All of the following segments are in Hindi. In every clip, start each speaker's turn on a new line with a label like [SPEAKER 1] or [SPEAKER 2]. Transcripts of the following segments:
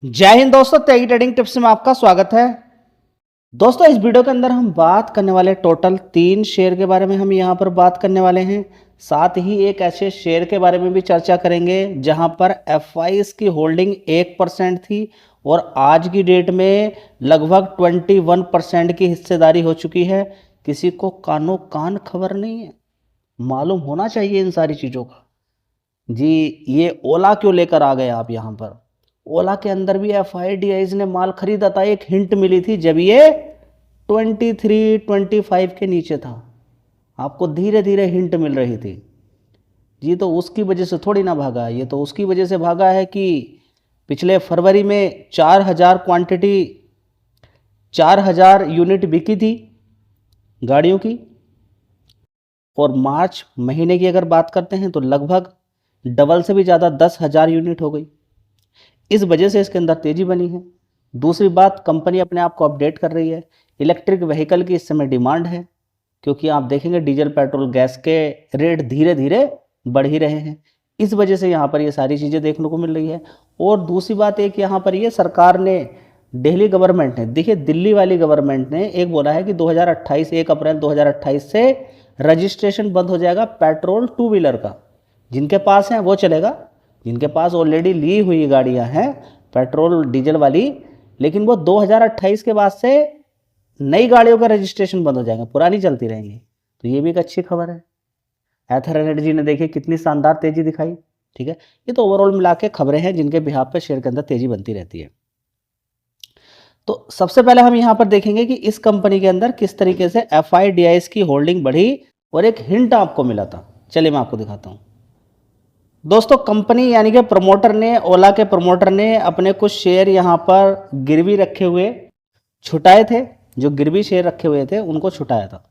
[SPEAKER 1] जय हिंद दोस्तों, तेगी ट्रेडिंग टिप्स में आपका स्वागत है। दोस्तों, इस वीडियो के अंदर हम बात करने वाले टोटल 3 शेयर के बारे में हम यहाँ पर बात करने वाले हैं। साथ ही एक ऐसे शेयर के बारे में भी चर्चा करेंगे जहाँ पर एफआईएस की होल्डिंग 1% थी और आज की डेट में लगभग 21% की हिस्सेदारी हो चुकी है। किसी को कानो कान खबर नहीं है, मालूम होना चाहिए इन सारी चीज़ों का। जी, ये ओला क्यों लेकर आ गए आप यहाँ पर? ओला के अंदर भी एफआईडीआईज ने माल खरीदा था, एक हिंट मिली थी जब ये 23-25 के नीचे था, आपको धीरे धीरे हिंट मिल रही थी जी। तो उसकी वजह से थोड़ी ना भागा, ये तो उसकी वजह से भागा है कि पिछले फरवरी में 4,000 यूनिट बिकी थी गाड़ियों की, और मार्च महीने की अगर बात करते हैं तो लगभग डबल से भी ज़्यादा 10,000 यूनिट हो गई। इस वजह से इसके अंदर तेज़ी बनी है। दूसरी बात, कंपनी अपने आप को अपडेट कर रही है। इलेक्ट्रिक व्हीकल की इस समय डिमांड है, क्योंकि आप देखेंगे डीजल पेट्रोल गैस के रेट धीरे धीरे बढ़ ही रहे हैं। इस वजह से यहाँ पर ये सारी चीज़ें देखने को मिल रही है। और दूसरी बात एक यहाँ पर ये सरकार ने, दिल्ली गवर्नमेंट ने, देखिए दिल्ली वाली गवर्नमेंट ने एक बोला है कि 1 अप्रैल 2028 से रजिस्ट्रेशन बंद हो जाएगा पेट्रोल 2 व्हीलर का। जिनके पास है वो चलेगा, जिनके पास ऑलरेडी ली हुई गाड़ियां हैं पेट्रोल डीजल वाली, लेकिन वो 2028 के बाद से नई गाड़ियों का रजिस्ट्रेशन बंद हो जाएगा, पुरानी चलती रहेंगी। तो ये भी एक अच्छी खबर है। एथर एनर्जी ने देखिए कितनी शानदार तेजी दिखाई। ठीक है, ये तो ओवरऑल मिला के खबरें हैं जिनके बिहाफ पे शेयर के अंदर तेजी बनती रहती है। तो सबसे पहले हम यहाँ पर देखेंगे कि इस कंपनी के अंदर किस तरीके से एफआईडीआईज की होल्डिंग बढ़ी और एक हिंट आपको मिला था। चलिए मैं आपको दिखाता हूँ। दोस्तों, कंपनी यानी कि प्रमोटर ने, ओला के प्रमोटर ने अपने कुछ शेयर यहाँ पर गिरवी रखे हुए छुटाए थे। जो गिरवी शेयर रखे हुए थे उनको छुटाया था,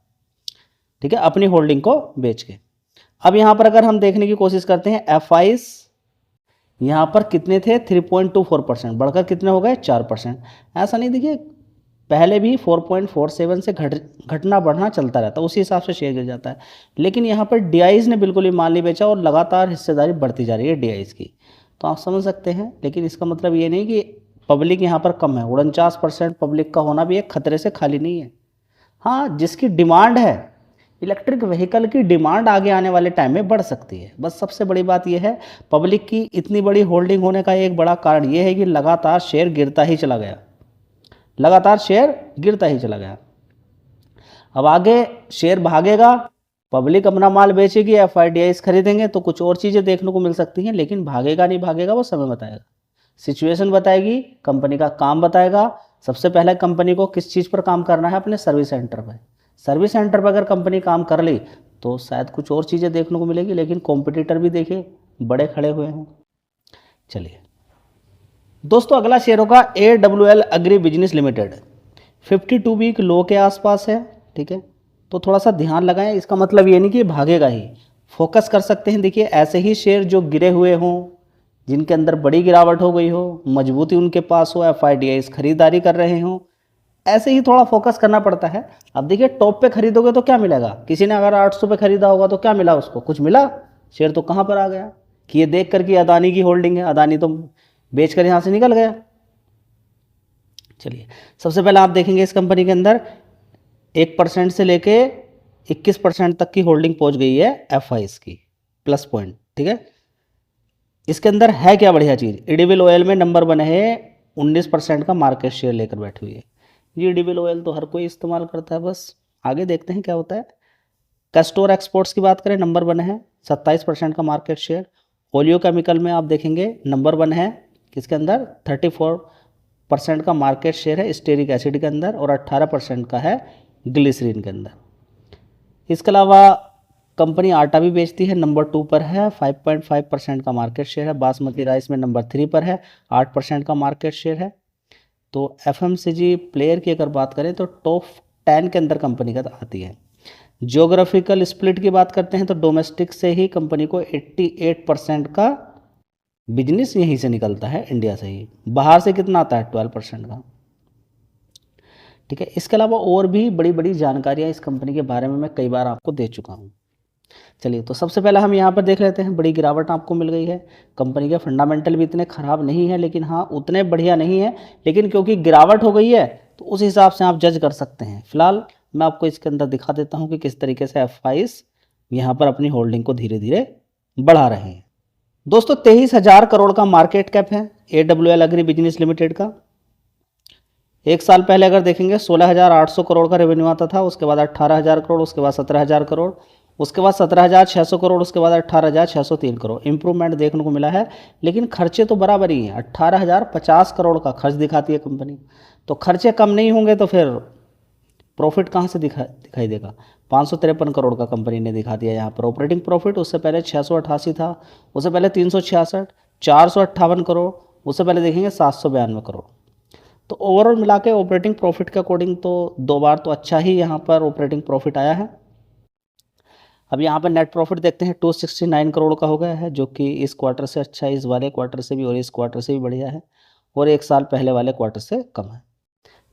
[SPEAKER 1] ठीक है, अपनी होल्डिंग को बेच के। अब यहाँ पर अगर हम देखने की कोशिश करते हैं, एफआईएस यहाँ पर कितने थे? 3.24%, बढ़कर कितने हो गए? 4%। ऐसा नहीं, देखिए पहले भी 4.47 से घटना बढ़ना चलता रहता है, उसी हिसाब से शेयर गिर जाता है। लेकिन यहाँ पर डीआईज ने बिल्कुल ही माल नहीं बेचा और लगातार हिस्सेदारी बढ़ती जा रही है डीआईज की। तो आप समझ सकते हैं, लेकिन इसका मतलब ये नहीं कि पब्लिक यहाँ पर कम है। 49% पब्लिक का होना भी एक खतरे से खाली नहीं है। हाँ, जिसकी डिमांड है, इलेक्ट्रिक व्हीकल की डिमांड आगे आने वाले टाइम में बढ़ सकती है। बस सबसे बड़ी बात यह है, पब्लिक की इतनी बड़ी होल्डिंग होने का एक बड़ा कारण यह है कि लगातार शेयर गिरता ही चला गया, लगातार शेयर गिरता ही चला गया। अब आगे शेयर भागेगा, पब्लिक अपना माल बेचेगी, एफआईडीआईज खरीदेंगे, तो कुछ और चीज़ें देखने को मिल सकती हैं। लेकिन भागेगा नहीं भागेगा वो समय बताएगा, सिचुएशन बताएगी, कंपनी का काम बताएगा। सबसे पहले कंपनी को किस चीज़ पर काम करना है? अपने सर्विस सेंटर पर। सर्विस सेंटर पर अगर कंपनी काम कर ली तो शायद कुछ और चीज़ें देखने को मिलेगी। लेकिन कॉम्पिटिटर भी देखिए बड़े खड़े हुए हैं। चलिए दोस्तों, अगला शेयर होगा AWL agri business limited. 52 week low के आसपास है, ठीक है। तो थोड़ा सा ध्यान लगाएं, इसका मतलब ये नहीं कि भागेगा ही, फोकस कर सकते हैं। देखिए ऐसे ही शेयर जो गिरे हुए हों, जिनके अंदर बड़ी गिरावट हो गई हो, मजबूती उनके पास हो, एफआईडीआईज खरीदारी कर रहे हों, ऐसे ही थोड़ा फोकस करना पड़ता है। अब देखिए टॉप पे खरीदोगे तो क्या मिलेगा? किसी ने अगर 800 पे खरीदा होगा तो क्या मिला उसको? कुछ मिला? शेयर तो कहाँ पर आ गया कि ये देख कर कि अदानी की होल्डिंग है, अदानी तो बेच कर यहाँ से निकल गया। चलिए सबसे पहले आप देखेंगे इस कंपनी के अंदर 1% से लेके 21% तक की होल्डिंग पहुंच गई है एफआईएस की, प्लस पॉइंट, ठीक है। इसके अंदर है क्या बढ़िया चीज़? एडिबल ऑयल में नंबर 1 है, 19% का मार्केट शेयर लेकर बैठी हुई है। ये एडिबल ऑयल तो हर कोई इस्तेमाल करता है। बस आगे देखते हैं क्या होता है। कैस्टोर एक्सपोर्ट्स की बात करें, नंबर 1 है, 27% का मार्केट शेयर। ओलियो केमिकल में आप देखेंगे नंबर 1 है, किसके अंदर? 34% का मार्केट शेयर है स्टेरिक एसिड के अंदर, और 18% का है ग्लिसरीन के अंदर। इसके अलावा कंपनी आटा भी बेचती है, नंबर 2 पर है, 5.5% का मार्केट शेयर है। बासमती राइस में नंबर 3 पर है, 8% का मार्केट शेयर है। तो एफएमसीजी प्लेयर की अगर बात करें तो टॉप 10 के अंदर कंपनी का आती है। ज्योग्राफिकल स्प्लिट की बात करते हैं तो डोमेस्टिक से ही कंपनी को 88% का बिजनेस यहीं से निकलता है, इंडिया से ही। बाहर से कितना आता है? 12% का, ठीक है। इसके अलावा और भी बड़ी बड़ी जानकारियां इस कंपनी के बारे में मैं कई बार आपको दे चुका हूं। चलिए, तो सबसे पहले हम यहाँ पर देख लेते हैं, बड़ी गिरावट आपको मिल गई है। कंपनी के फंडामेंटल भी इतने ख़राब नहीं है, लेकिन हाँ उतने बढ़िया नहीं है, लेकिन क्योंकि गिरावट हो गई है तो उस हिसाब से आप जज कर सकते हैं। फिलहाल मैं आपको इसके अंदर दिखा देता हूँ कि किस तरीके से एफआईज यहाँ पर अपनी होल्डिंग को धीरे धीरे बढ़ा रहे हैं। दोस्तों 23,000 करोड़ का मार्केट कैप है AWL एग्री बिजनेस लिमिटेड का। एक साल पहले अगर देखेंगे 16,800 करोड़ का रेवेन्यू आता था, उसके बाद 18,000 करोड़, उसके बाद 17,000 करोड़, उसके बाद 17,600 करोड़, उसके बाद 18,603 करोड़। इंप्रूवमेंट देखने को मिला है, लेकिन खर्चे तो बराबर ही हैं। 18,050 करोड़ का खर्च दिखाती है कंपनी, तो खर्चे कम नहीं होंगे तो फिर प्रॉफिट कहाँ से दिखाई देगा। 553 करोड़ का कंपनी ने दिखा दिया यहाँ पर ऑपरेटिंग प्रॉफिट। उससे पहले 688 था, उससे पहले 366, 458 करोड़, उससे पहले देखेंगे 792 करोड़। तो ओवरऑल मिला के ऑपरेटिंग प्रॉफिट के अकॉर्डिंग तो 2 बार तो अच्छा ही यहाँ पर ऑपरेटिंग प्रॉफिट आया है। अब यहाँ पर नेट प्रॉफिट देखते हैं 269 करोड़ का हो गया है, जो कि इस क्वार्टर से अच्छा है, इस वाले क्वार्टर से भी और इस क्वार्टर से भी बढ़िया है, और एक साल पहले वाले क्वार्टर से कम है।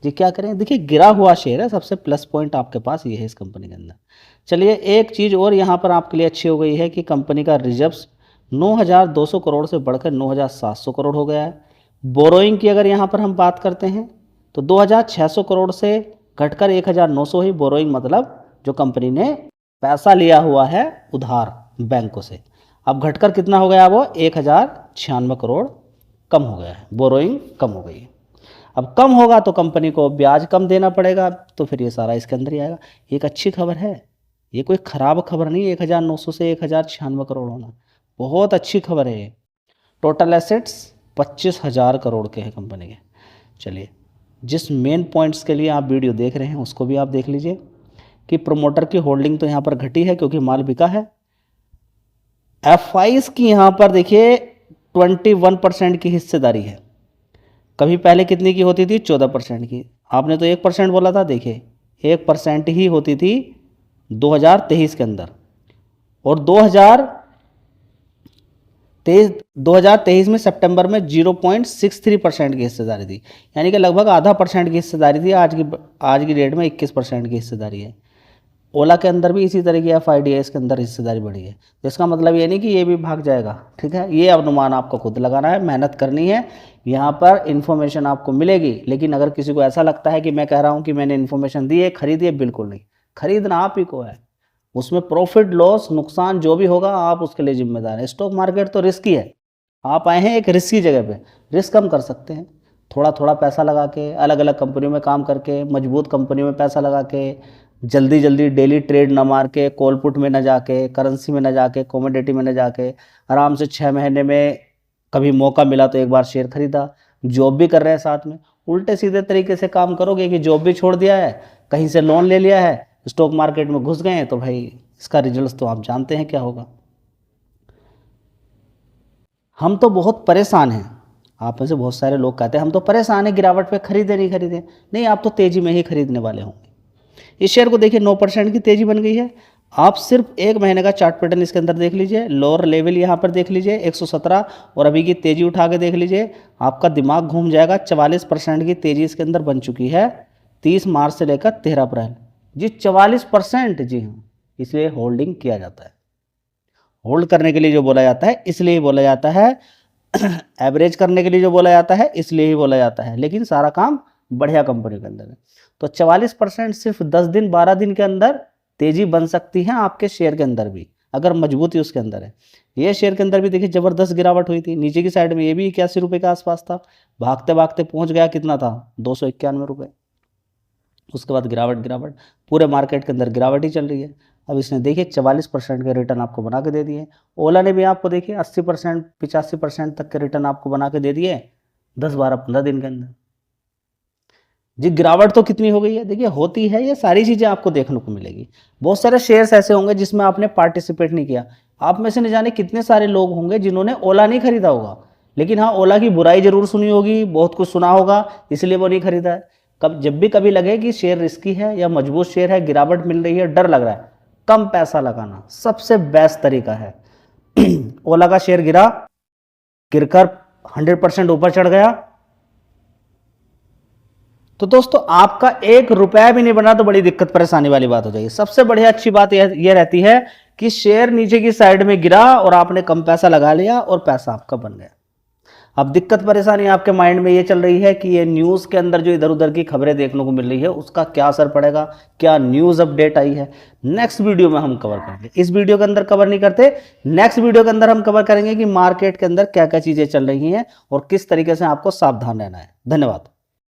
[SPEAKER 1] जी क्या करें, देखिए गिरा हुआ शेयर है, सबसे प्लस पॉइंट आपके पास ये है इस कंपनी के अंदर। चलिए, एक चीज़ और यहाँ पर आपके लिए अच्छी हो गई है कि कंपनी का रिजर्व्स 9,200 करोड़ से बढ़कर 9,700 करोड़ हो गया है। बोरोइंग की अगर यहाँ पर हम बात करते हैं तो 2,600 करोड़ से घटकर 1,900 ही बोरोइंग, मतलब जो कंपनी ने पैसा लिया हुआ है उधार बैंकों से, अब घटकर कितना हो गया, वो 1,096 करोड़ कम हो गया है, बोरोइंग कम हो गई है। अब कम होगा तो कंपनी को ब्याज कम देना पड़ेगा, तो फिर ये सारा इसके अंदर ही आएगा। एक अच्छी खबर है, ये कोई ख़राब खबर नहीं है। 1,900 से 1,096 करोड़ होना बहुत अच्छी खबर है ये। टोटल एसेट्स 25,000 करोड़ के हैं कंपनी के। चलिए, जिस मेन पॉइंट्स के लिए आप वीडियो देख रहे हैं उसको भी आप देख लीजिए कि प्रोमोटर की होल्डिंग तो यहाँ पर घटी है क्योंकि माल बिका है। एफआईज की यहाँ पर देखिए 21% की हिस्सेदारी है। कभी पहले कितनी की होती थी, 14% की। आपने तो 1% बोला था, देखिए 1% ही होती थी 2023 के अंदर, और 2023 में सितंबर में 0.63% की हिस्सेदारी थी, यानी कि लगभग आधा % की हिस्सेदारी थी। आज की डेट में 21% की हिस्सेदारी है। ओला के अंदर भी इसी तरह की FIDS के अंदर हिस्सेदारी बढ़ी है, तो इसका मतलब ये नहीं कि ये भी भाग जाएगा, ठीक है। ये अनुमान आपको खुद लगाना है, मेहनत करनी है, यहाँ पर इन्फॉर्मेशन आपको मिलेगी। लेकिन अगर किसी को ऐसा लगता है कि मैं कह रहा हूँ कि मैंने इन्फॉर्मेशन दी है, खरीदिए, बिल्कुल नहीं, खरीदना आप ही को है। उसमें प्रॉफिट लॉस नुकसान जो भी होगा आप उसके लिए जिम्मेदार हैं। स्टॉक मार्केट तो रिस्की है, आप आए हैं एक रिस्की जगह पे, रिस्क हम कर सकते हैं। थोड़ा थोड़ा पैसा लगा के, अलग अलग कंपनियों में काम करके, मजबूत कंपनियों में पैसा लगा के, जल्दी जल्दी डेली ट्रेड ना मार के, कॉल पुट में ना जाके, करेंसी में ना जाके, कमोडिटी में ना जाके, आराम से 6 महीने में कभी मौका मिला तो एक बार शेयर खरीदा। जॉब भी कर रहे हैं साथ में, उल्टे सीधे तरीके से काम करोगे कि जॉब भी छोड़ दिया है, कहीं से लोन ले लिया है, स्टॉक मार्केट में घुस गए हैं, तो भाई इसका रिजल्ट तो आप जानते हैं क्या होगा। हम तो बहुत परेशान हैं, आप में से बहुत सारे लोग कहते हैं हम तो परेशान हैं गिरावट पे, खरीदे नहीं खरीदे। नहीं, आप तो तेजी में ही खरीदने वाले होंगे। इस शेयर को देखिए 9% की तेजी बन गई है। आप सिर्फ एक महीने का चार्ट पैटर्न इसके अंदर देख लीजिए, लोअर लेवल यहाँ पर देख लीजिए 117, और अभी की तेजी उठा के देख लीजिए, आपका दिमाग घूम जाएगा। 44% की तेजी इसके अंदर बन चुकी है 30 मार्च से लेकर 13 अप्रैल। जी 44%, जी हाँ, इसलिए होल्डिंग किया जाता है। होल्ड करने के लिए जो बोला जाता है इसलिए ही बोला जाता है, एवरेज करने के लिए जो बोला जाता है इसलिए ही बोला जाता है, लेकिन सारा काम बढ़िया कंपनी के अंदर है। तो 44% सिर्फ 10 दिन 12 दिन के अंदर तेजी बन सकती है आपके शेयर के अंदर भी, अगर मजबूती उसके अंदर है। ये शेयर के अंदर भी देखिए ज़बरदस्त गिरावट हुई थी, नीचे की साइड में ये भी 81 रुपये के आसपास था, भागते भागते पहुंच गया कितना था, 291 रुपये। उसके बाद गिरावट पूरे मार्केट के अंदर गिरावट ही चल रही है। अब इसने देखिए 44% के रिटर्न आपको बना के दे दिए। ओला ने भी आपको देखिए 80% 85% तक के रिटर्न आपको बना के दे दिए 10 12 15 दिन के अंदर। जी गिरावट तो कितनी हो गई है, देखिए होती है, ये सारी चीज़ें आपको देखने को मिलेगी। बहुत सारे शेयर्स ऐसे होंगे जिसमें आपने पार्टिसिपेट नहीं किया। आप में से न जाने कितने सारे लोग होंगे जिन्होंने ओला नहीं खरीदा होगा, लेकिन हाँ ओला की बुराई जरूर सुनी होगी, बहुत कुछ सुना होगा, इसलिए वो नहीं खरीदा है। जब भी कभी लगे कि शेयर रिस्की है या मजबूत शेयर है, गिरावट मिल रही है, डर लग रहा है, कम पैसा लगाना सबसे बेस्ट तरीका है। ओला का शेयर गिरकर 100% ऊपर चढ़ गया, तो दोस्तों आपका 1 रुपया भी नहीं बना तो बड़ी दिक्कत परेशानी वाली बात हो जाएगी। सबसे बढ़िया अच्छी बात यह रहती है कि शेयर नीचे की साइड में गिरा और आपने कम पैसा लगा लिया और पैसा आपका बन गया। अब दिक्कत परेशानी आपके माइंड में ये चल रही है कि ये न्यूज़ के अंदर जो इधर उधर की खबरें देखने को मिल रही है उसका क्या असर पड़ेगा, क्या न्यूज़ अपडेट आई है। नेक्स्ट वीडियो में हम कवर करेंगे, इस वीडियो के अंदर कवर नहीं करते, नेक्स्ट वीडियो के अंदर हम कवर करेंगे कि मार्केट के अंदर क्या क्या चीज़ें चल रही हैं और किस तरीके से आपको सावधान रहना है। धन्यवाद।